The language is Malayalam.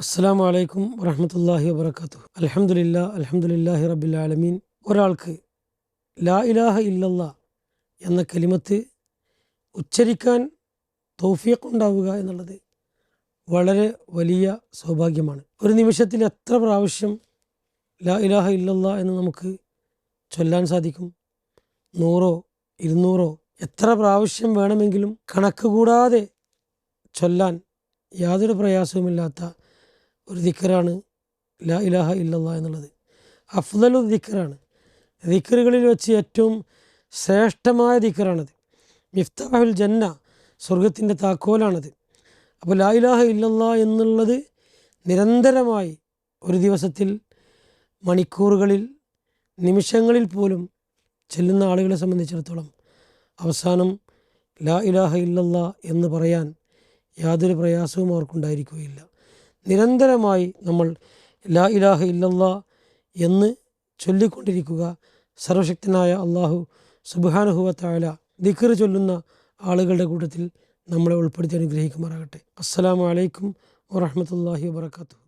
അസ്സലാമു അലൈക്കും വറഹ്മത്തുള്ളാഹി വബറകാതുഹു. അൽഹംദുലില്ലാഹി റബ്ബിൽ ആലമീൻ. ഒരാൾക്ക് ലാ ഇലാഹ ഇല്ലല്ലാ എന്ന കലിമത്ത് ഉച്ചരിക്കാൻ തൗഫീഖ് ഉണ്ടാവുക എന്നുള്ളത് വളരെ വലിയ സൗഭാഗ്യമാണ്. ഒരു നിമിഷത്തിൽ എത്ര പ്രാവശ്യം ലാ ഇലാഹ ഇല്ലല്ലാ എന്ന് നമുക്ക് ചൊല്ലാൻ സാധിക്കും? 100 200 എത്ര പ്രാവശ്യം വേണമെങ്കിലും കണക്ക് കൂടാതെ ചൊല്ലാൻ യാതൊരു പ്രയാസവുമില്ലാത്ത ഒരു ദിക്റാണ് ലാ ഇലാഹ ഇല്ലല്ലാ എന്നുള്ളത്. അഫ്ദലു ദിക്റാണ്. ദിക്റുകളിൽ വെച്ച് ഏറ്റവും ശ്രേഷ്ഠമായ ദിക്റാണത്. മിഫ്താഹുൽ ജന്ന, സ്വർഗത്തിൻ്റെ താക്കോലാണത്. അപ്പോൾ ലാ ഇലാഹ ഇല്ലല്ലാ എന്നുള്ളത് നിരന്തരമായി ഒരു ദിവസത്തിൽ മണിക്കൂറുകളിൽ നിമിഷങ്ങളിൽ പോലും ചെല്ലുന്ന ആളുകളെ സംബന്ധിച്ചിടത്തോളം അവസാനം ലാ ഇലാഹ ഇല്ലല്ലാ എന്ന് പറയാൻ യാതൊരു പ്രയാസവും അവർക്കുണ്ടായിരിക്കുകയില്ല. നിരന്തരമായി നമ്മൾ ലാ ഇലാഹ ഇല്ലല്ലാ എന്ന് ചൊല്ലിക്കൊണ്ടിരിക്കുക. സർവശക്തനായ അള്ളാഹു സുബ്ഹാനഹു വ തആല ദിക്ർ ചൊല്ലുന്ന ആളുകളുടെ കൂട്ടത്തിൽ നമ്മളെ ഉൾപ്പെടുത്തി അനുഗ്രഹിക്കുമാറാകട്ടെ. അസ്സലാമു അലൈക്കും വറഹ്മത്തുള്ളാഹി വബറകാതുഹു.